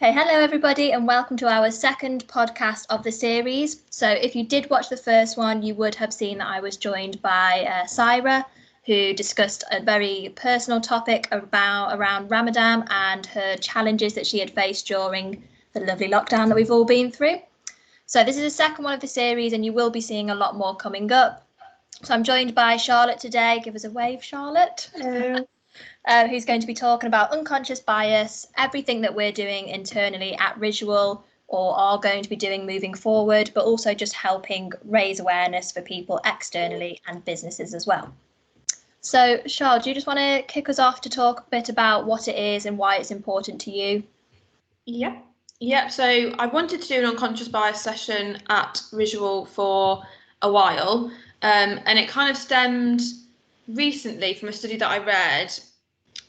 Okay, hello everybody and welcome to our second podcast of the series. So if you did watch the first one, you would have seen that I was joined by Syra, who discussed a very personal topic around Ramadan and her challenges that she had faced during the lovely lockdown that we've all been through. So this is the second one of the series and you will be seeing a lot more coming up. So I'm joined by Charlotte today. Give us a wave, Charlotte. Hello. Who's going to be talking about unconscious bias, everything that we're doing internally at Visual or are going to be doing moving forward, but also just helping raise awareness for people externally and businesses as well. So, Charlotte, do you just want to kick us off to talk a bit about what it is and why it's important to you? Yep. So I wanted to do an unconscious bias session at Visual for a while, and it kind of stemmed recently from a study that I read,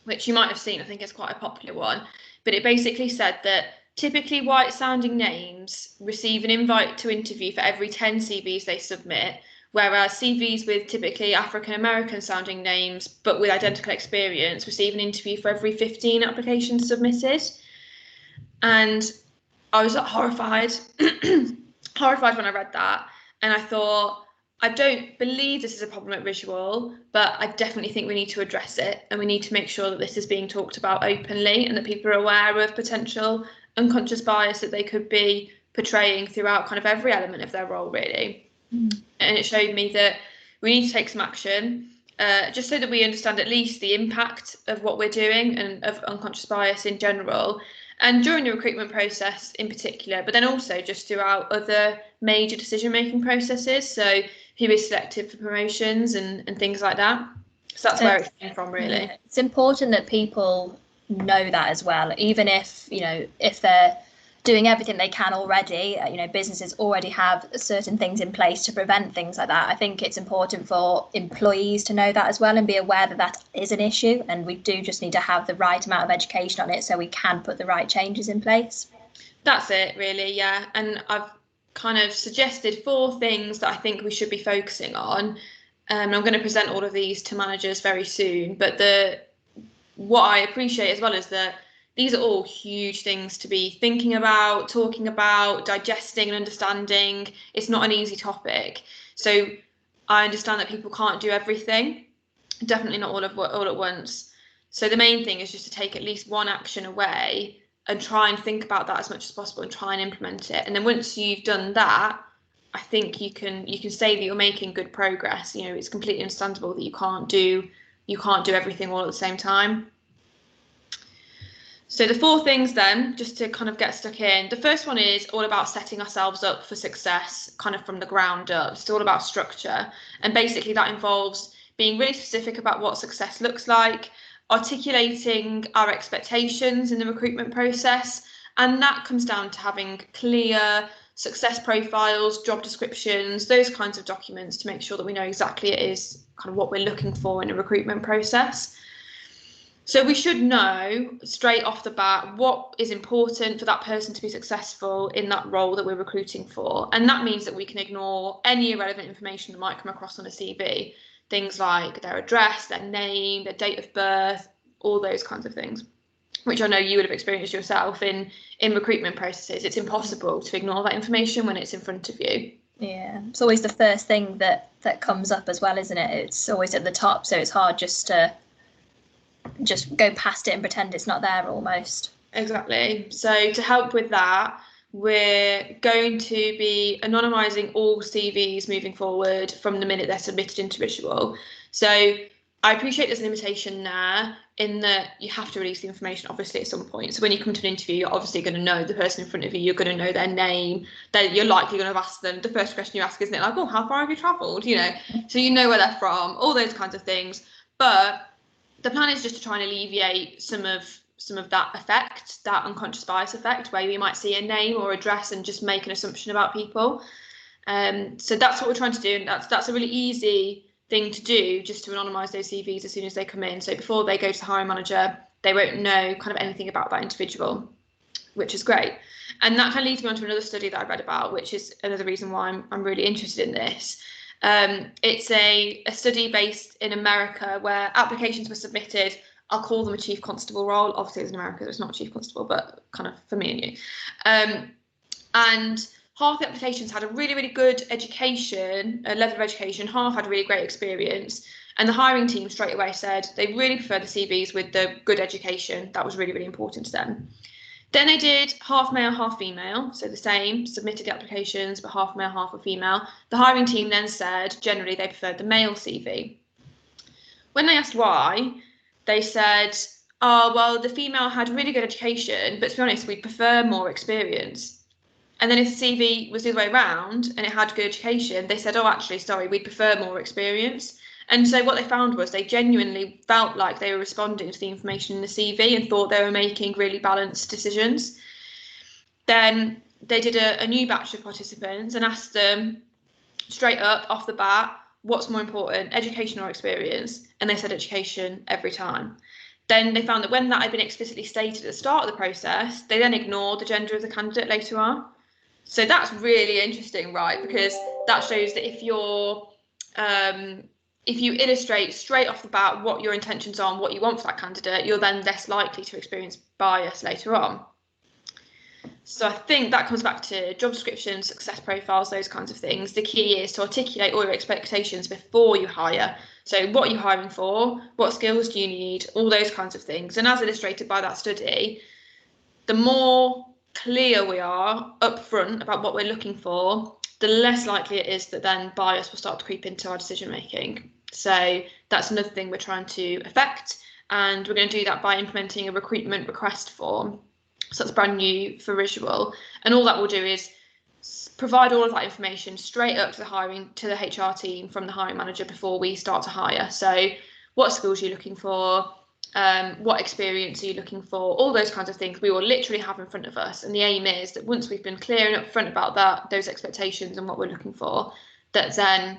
which you might have seen. I think it's quite a popular one, but it basically said that typically white sounding names receive an invite to interview for every 10 CVs they submit, whereas CVs with typically African American sounding names but with identical experience receive an interview for every 15 applications submitted. And I was horrified horrified when I read that, and I thought, I don't believe this is a problem at Visual, but I definitely think we need to address it, and we need to make sure that this is being talked about openly and that people are aware of potential unconscious bias that they could be portraying throughout kind of every element of their role, really. And it showed me that we need to take some action, just so that we understand at least the impact of what we're doing and of unconscious bias in general, and during the recruitment process in particular, but then also just throughout other major decision-making processes. So who is selected for promotions and things like that. So that's where it came from, really. Yeah, it's important that people know that as well, even if, if they're doing everything they can already, businesses already have certain things in place to prevent things like that. I think it's important for employees to know that as well and be aware that that is an issue, and we do just need to have the right amount of education on it so we can put the right changes in place. That's it, really, yeah. And I've kind of suggested 4 things that I think we should be focusing on. I'm going to present all of these to managers very soon, but what I appreciate as well is that these are all huge things to be thinking about, talking about, digesting and understanding. It's not an easy topic. So I understand that people can't do everything, definitely not all at once. So the main thing is just to take at least one action away and try and think about that as much as possible and try and implement it. And then once you've done that, I think you can say that you're making good progress. It's completely understandable that you can't do everything all at the same time. So the 4 things then, just to kind of get stuck in, the first one is all about setting ourselves up for success, kind of from the ground up. It's all about structure. And basically that involves being really specific about what success looks like, articulating our expectations in the recruitment process. And that comes down to having clear success profiles, job descriptions, those kinds of documents to make sure that we know exactly it is kind of what we're looking for in a recruitment process. So we should know straight off the bat what is important for that person to be successful in that role that we're recruiting for. And that means that we can ignore any irrelevant information that might come across on a CV. Things like their address, their name, their date of birth, all those kinds of things, which I know you would have experienced yourself in recruitment processes. It's impossible to ignore that information when it's in front of you. Yeah, it's always the first thing that comes up as well, isn't it? It's always at the top, so it's hard just to go past it and pretend it's not there almost. Exactly. So to help with that, we're going to be anonymising all CVs moving forward from the minute they're submitted into Visual. So I appreciate there's a limitation there in that you have to release the information obviously at some point. So when you come to an interview, you're obviously going to know the person in front of you, you're going to know their name, that you're likely going to ask them, the first question you ask, isn't it, like, oh, how far have you travelled? So you know where they're from, all those kinds of things. But the plan is just to try and alleviate some of that effect, that unconscious bias effect, where we might see a name or address and just make an assumption about people. So that's what we're trying to do, and that's a really easy thing to do, just to anonymise those CVs as soon as they come in. So before they go to the hiring manager, they won't know kind of anything about that individual, which is great. And that kind of leads me on to another study that I read about, which is another reason why I'm really interested in this. It's a study based in America where applications were submitted I'll call them a chief constable role. Obviously, it's in America, it's not a chief constable, but kind of for me and you. And half the applications had a really, really good education, a level of education. Half had a really great experience. And the hiring team straight away said they really prefer the CVs with the good education. That was really, really important to them. Then they did half male, half female. So the same, submitted the applications, but half male, half female. The hiring team then said generally they preferred the male CV. When they asked why, they said, oh, well, the female had really good education, but to be honest, we'd prefer more experience. And then if the CV was the other way around and it had good education, they said, oh, actually, sorry, we'd prefer more experience. And so what they found was they genuinely felt like they were responding to the information in the CV and thought they were making really balanced decisions. Then they did a new batch of participants and asked them straight up off the bat, what's more important, education or experience? And they said education every time. Then they found that when that had been explicitly stated at the start of the process, they then ignored the gender of the candidate later on. So that's really interesting, right? Because that shows that if you illustrate straight off the bat what your intentions are and what you want for that candidate, you're then less likely to experience bias later on. So I think that comes back to job descriptions, success profiles, those kinds of things. The key is to articulate all your expectations before you hire. So what are you hiring for? What skills do you need? All those kinds of things. And as illustrated by that study, the more clear we are upfront about what we're looking for, the less likely it is that then bias will start to creep into our decision making. So that's another thing we're trying to affect, and we're going to do that by implementing a recruitment request form. So that's brand new for Visual, and all that will do is provide all of that information straight up to the HR team from the hiring manager before we start to hire. So what skills are you looking for? What experience are you looking for? All those kinds of things we will literally have in front of us. And the aim is that once we've been clear and upfront about those expectations and what we're looking for, that then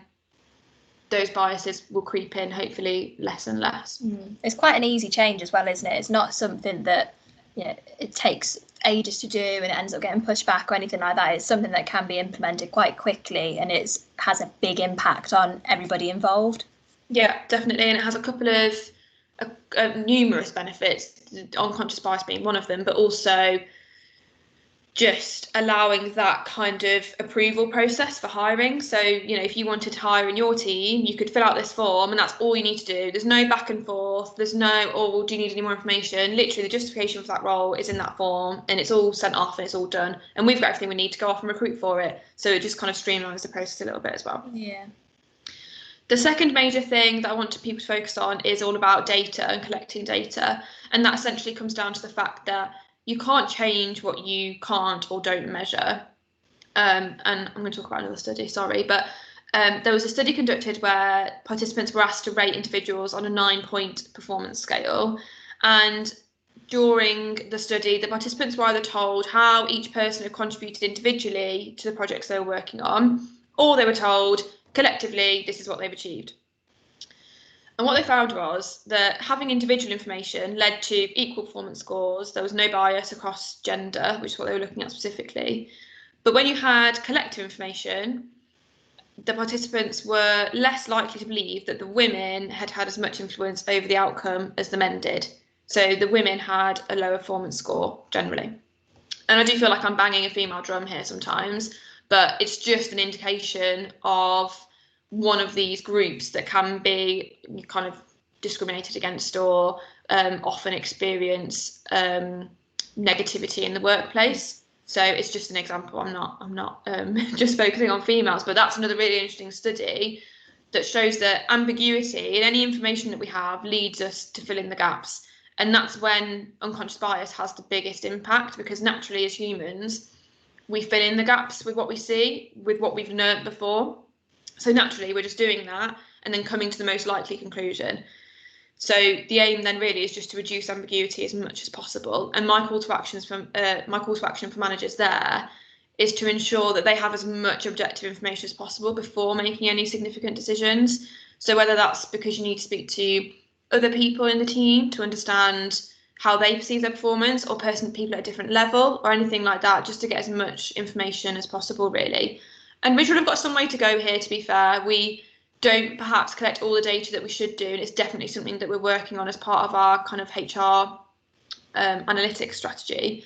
those biases will creep in, hopefully less and less. It's quite an easy change as well, isn't it? It's not something that it takes ages to do and it ends up getting pushed back or anything like that. It's something that can be implemented quite quickly, and it has a big impact on everybody involved. Yeah, definitely. And it has a couple of numerous benefits, unconscious bias being one of them, but also just allowing that kind of approval process for hiring. So, if you wanted to hire in your team, you could fill out this form and that's all you need to do. There's no back and forth. There's no, oh, do you need any more information? Literally, the justification for that role is in that form and it's all sent off and it's all done. And we've got everything we need to go off and recruit for it. So it just kind of streamlines the process a little bit as well. Yeah. The second major thing that I want people to focus on is all about data and collecting data. And that essentially comes down to the fact that you can't change what you can't or don't measure. And I'm going to talk about another study, sorry, but there was a study conducted where participants were asked to rate individuals on a 9-point performance scale. And during the study, the participants were either told how each person had contributed individually to the projects they were working on, or they were told collectively this is what they've achieved. And what they found was that having individual information led to equal performance scores. There was no bias across gender, which is what they were looking at specifically. But when you had collective information, the participants were less likely to believe that the women had had as much influence over the outcome as the men did. So the women had a lower performance score generally. And I do feel like I'm banging a female drum here sometimes, but it's just an indication of one of these groups that can be kind of discriminated against or often experience negativity in the workplace. So it's just an example. I'm not just focusing on females, but that's another really interesting study that shows that ambiguity in any information that we have leads us to fill in the gaps. And that's when unconscious bias has the biggest impact, because naturally as humans, we fill in the gaps with what we see, with what we've learnt before. So naturally, we're just doing that and then coming to the most likely conclusion. So the aim then really is just to reduce ambiguity as much as possible. And my call to action for managers there is to ensure that they have as much objective information as possible before making any significant decisions. So whether that's because you need to speak to other people in the team to understand how they perceive their performance, or people at a different level, or anything like that, just to get as much information as possible, really. And Visual have got some way to go here, to be fair. We don't perhaps collect all the data that we should do, and it's definitely something that we're working on as part of our kind of HR analytics strategy.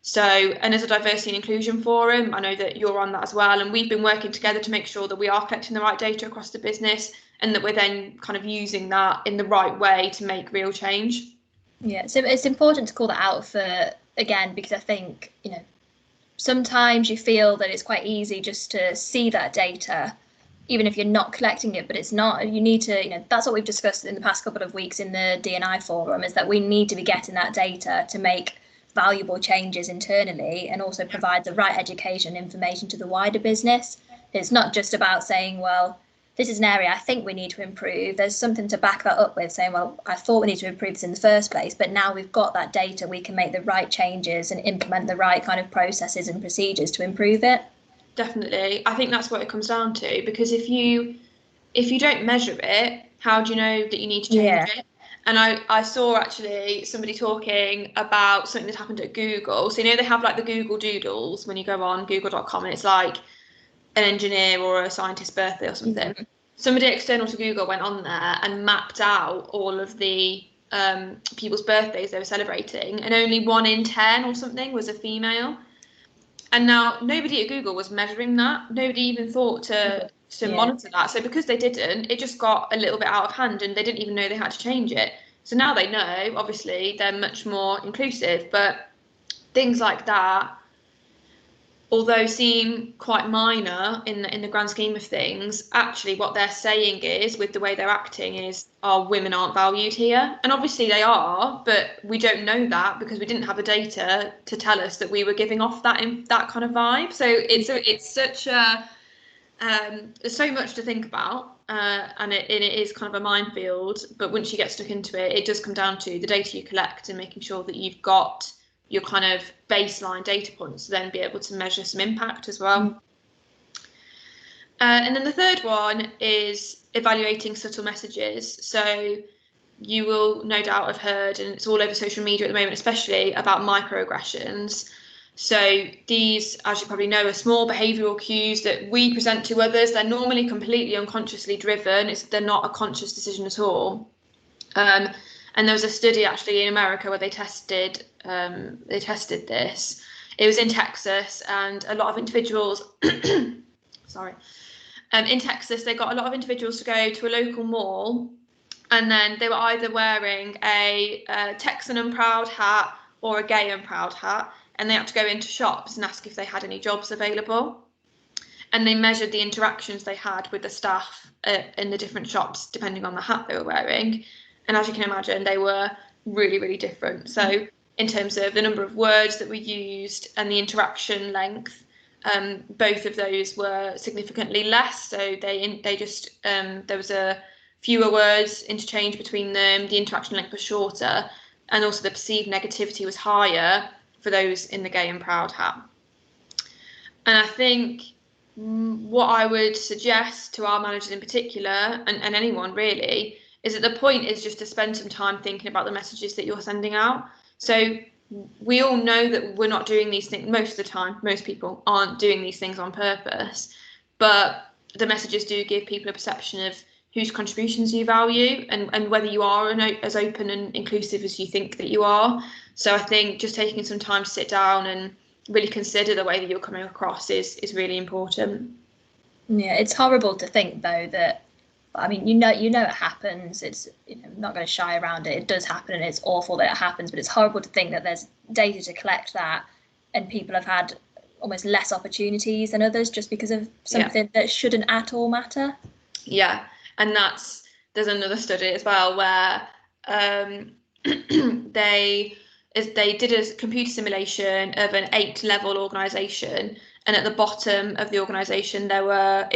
So, and as a diversity and inclusion forum, I know that you're on that as well, and we've been working together to make sure that we are collecting the right data across the business, and that we're then kind of using that in the right way to make real change. Yeah, so it's important to call that out because I think, sometimes you feel that it's quite easy just to see that data, even if you're not collecting it, but it's not. You need to, that's what we've discussed in the past couple of weeks in the D&I forum, is that we need to be getting that data to make valuable changes internally and also provide the right education and information to the wider business. It's not just about saying, well, this is an area I think we need to improve. There's something to back that up with, saying, well, I thought we need to improve this in the first place, but now we've got that data, we can make the right changes and implement the right kind of processes and procedures to improve it. Definitely. I think that's what it comes down to, because if you don't measure it, how do you know that you need to change it? And I saw actually somebody talking about something that happened at Google. So, they have like the Google Doodles when you go on google.com, and it's like an engineer or a scientist's birthday or something. Mm-hmm. Somebody external to Google went on there and mapped out all of the people's birthdays they were celebrating, and only 1 in 10 or something was a female. And now nobody at Google was measuring that. Nobody even thought to monitor that. So because they didn't, it just got a little bit out of hand, and they didn't even know they had to change it. So now they know, obviously, they're much more inclusive. But things like that, although seem quite minor in the grand scheme of things, actually what they're saying is, with the way they're acting, is, women aren't valued here. And obviously they are, but we don't know that because we didn't have the data to tell us that we were giving off that kind of vibe. So it's such a there's so much to think about, and it is kind of a minefield. But once you get stuck into it, it does come down to the data you collect and making sure that you've got your kind of baseline data points to then be able to measure some impact as well. And then the third one is evaluating subtle messages. So you will no doubt have heard, and it's all over social media at the moment, especially about microaggressions. So these, as you probably know, are small behavioural cues that we present to others. They're normally completely unconsciously driven. They're not a conscious decision at all. And there was a study actually in America where they tested this. It was in Texas, and a lot of individuals, in Texas, they got a lot of individuals to go to a local mall, and then they were either wearing a Texan and proud hat or a gay and proud hat, and they had to go into shops and ask if they had any jobs available. And they measured the interactions they had with the staff in the different shops, depending on the hat they were wearing. And as you can imagine, they were really, really different. So in terms of the number of words that were used and the interaction length, both of those were significantly less. So they just there was a fewer words interchange between them. The interaction length was shorter, and also the perceived negativity was higher for those in the gay and proud hat. And I think what I would suggest to our managers in particular, and anyone really, is that the point is just to spend some time thinking about the messages that you're sending out. So we all know that we're not doing these things most of the time. Most people aren't doing these things on purpose, but the messages do give people a perception of whose contributions you value and whether you are as open and inclusive as you think that you are. So I think just taking some time to sit down and really consider the way that you're coming across is really important. Yeah, it's horrible to think though that, I mean, it happens. It's I'm not going to shy around it. It does happen, and it's awful that it happens. But it's horrible to think that there's data to collect that, and people have had almost less opportunities than others just because of something that shouldn't at all matter. Yeah, and there's another study as well where they did a computer simulation of an 8-level organisation, and at the bottom of the organisation it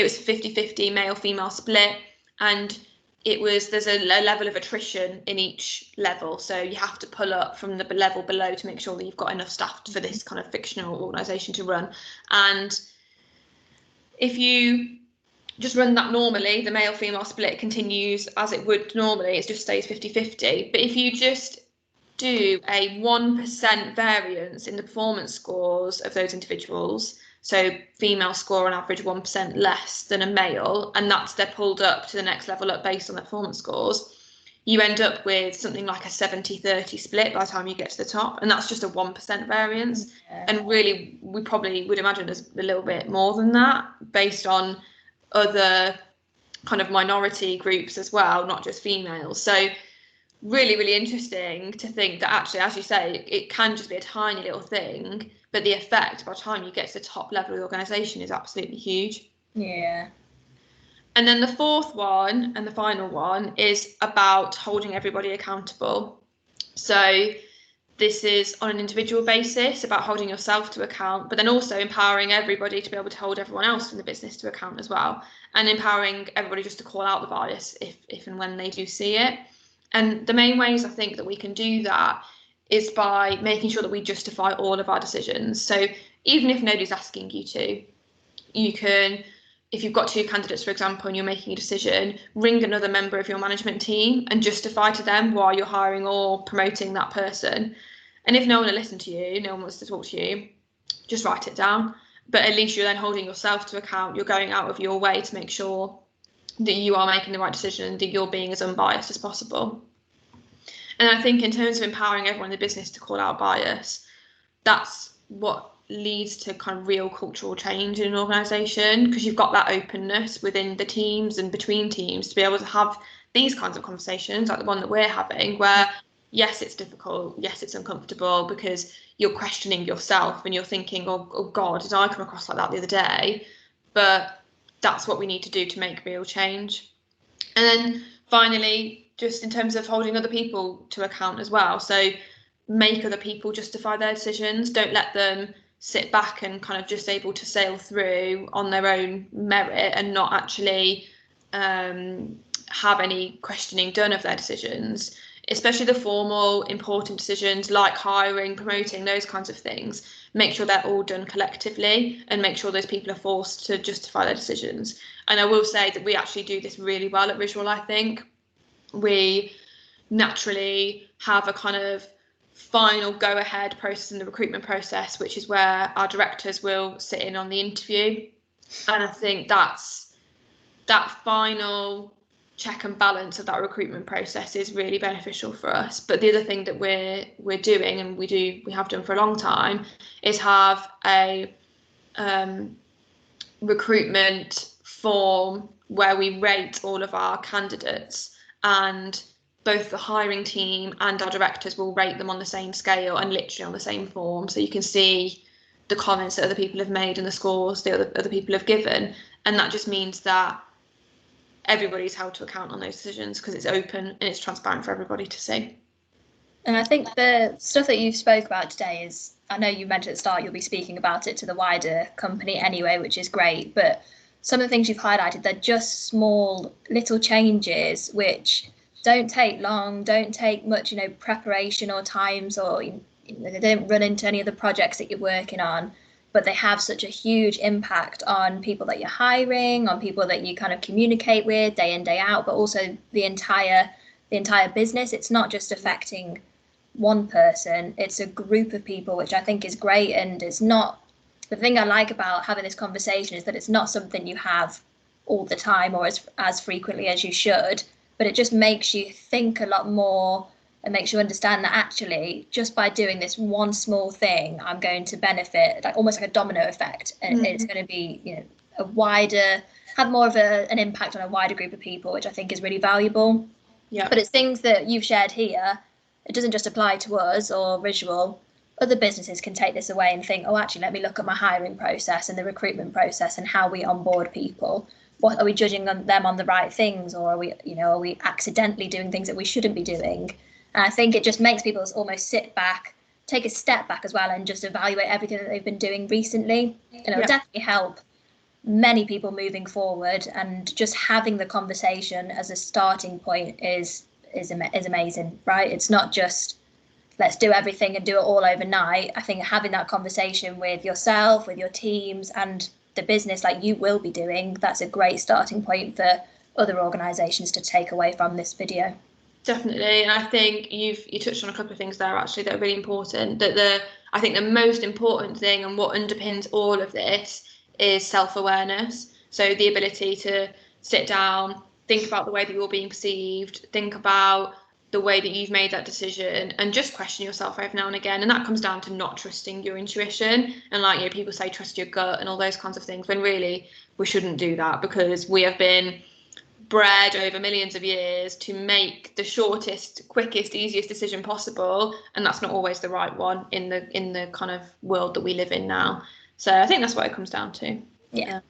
was 50-50 male-female split. And there's a level of attrition in each level. So you have to pull up from the level below to make sure that you've got enough staff for this kind of fictional organisation to run. And if you just run that normally, the male-female split continues as it would normally. It just stays 50-50. But if you just do a 1% variance in the performance scores of those individuals, So females score on average 1% less than a male, and that's they're pulled up to the next level up based on their performance scores. You end up with something like a 70-30 split by the time you get to the top, and that's just a 1% variance. Yeah. And really, we probably would imagine there's a little bit more than that based on other kind of minority groups as well, not just females. So really, really interesting to think that actually, as you say, it can just be a tiny little thing, but the effect by the time you get to the top level of the organisation is absolutely huge. Yeah. And then the fourth one and the final one is about holding everybody accountable. So this is on an individual basis about holding yourself to account, but then also empowering everybody to be able to hold everyone else in the business to account as well, and empowering everybody just to call out the bias if and when they do see it. And the main ways I think that we can do that is by making sure that we justify all of our decisions. So even if nobody's asking you to, you can, if you've got two candidates, for example, and you're making a decision, ring another member of your management team and justify to them why you're hiring or promoting that person. And if no one will listen to you, no one wants to talk to you, just write it down. But at least you're then holding yourself to account. You're going out of your way to make sure that you are making the right decision, that you're being as unbiased as possible. And I think in terms of empowering everyone in the business to call out bias, that's what leads to kind of real cultural change in an organisation, because you've got that openness within the teams and between teams to be able to have these kinds of conversations like the one that we're having, where yes, it's difficult, yes, it's uncomfortable, because you're questioning yourself and you're thinking, oh God, did I come across like that the other day? But that's what we need to do to make real change. And then finally, just in terms of holding other people to account as well. So make other people justify their decisions. Don't let them sit back and kind of just able to sail through on their own merit and not actually have any questioning done of their decisions, especially the formal, important decisions like hiring, promoting, those kinds of things. Make sure they're all done collectively and make sure those people are forced to justify their decisions. And I will say that we actually do this really well at Visual, I think. We naturally have a kind of final go-ahead process in the recruitment process, which is where our directors will sit in on the interview. And I think that's that final check and balance of that recruitment process is really beneficial for us. But the other thing that we're doing, and we have done for a long time, is have a recruitment form where we rate all of our candidates, and both the hiring team and our directors will rate them on the same scale and literally on the same form, so you can see the comments that other people have made and the scores that other people have given. And that just means that everybody's held to account on those decisions because it's open and it's transparent for everybody to see. And I think the stuff that you've spoke about today is, I know you mentioned at the start you'll be speaking about it to the wider company anyway, which is great, but some of the things you've highlighted, they're just small little changes which don't take long, don't take much, preparation or times, or they don't run into any of the projects that you're working on, but they have such a huge impact on people that you're hiring, on people that you kind of communicate with day in, day out, but also the entire business. It's not just affecting one person, it's a group of people, which I think is great. And it's not, the thing I like about having this conversation is that it's not something you have all the time or as frequently as you should, but it just makes you think a lot more and makes you understand that actually just by doing this one small thing, I'm going to benefit, like almost like a domino effect, and it's going to be, a wider, have more of an impact on a wider group of people, which I think is really valuable. Yeah. But it's things that you've shared here. It doesn't just apply to us or Visual. Other businesses can take this away and think, oh, actually, let me look at my hiring process and the recruitment process and how we onboard people. What are we judging them on the right things, or are we accidentally doing things that we shouldn't be doing? And I think it just makes people almost sit back, take a step back as well, and just evaluate everything that they've been doing recently. And it'll definitely help many people moving forward. And just having the conversation as a starting point is amazing, right? It's not just let's do everything and do it all overnight. I think having that conversation with yourself, with your teams, and the business like you will be doing, that's a great starting point for other organisations to take away from this video. Definitely, and I think you touched on a couple of things there actually that are really important. I think the most important thing and what underpins all of this is self-awareness. So the ability to sit down, think about the way that you're being perceived, think about the way that you've made that decision, and just question yourself every now and again. And that comes down to not trusting your intuition. And like, you know, people say trust your gut and all those kinds of things, when really we shouldn't do that, because we have been bred over millions of years to make the shortest, quickest, easiest decision possible, and that's not always the right one in the kind of world that we live in now. So I think that's what it comes down to. Yeah.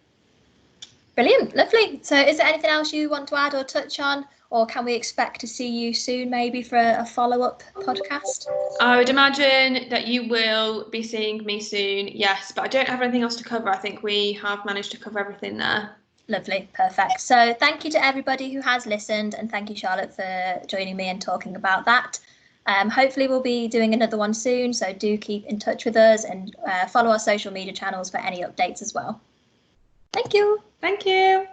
Brilliant, lovely. So is there anything else you want to add or touch on, or can we expect to see you soon maybe for a follow-up podcast? I would imagine that you will be seeing me soon, yes, but I don't have anything else to cover. I think we have managed to cover everything there. Lovely, perfect. So thank you to everybody who has listened, and thank you, Charlotte, for joining me and talking about that. Hopefully we'll be doing another one soon, so do keep in touch with us and follow our social media channels for any updates as well. Thank you. Thank you.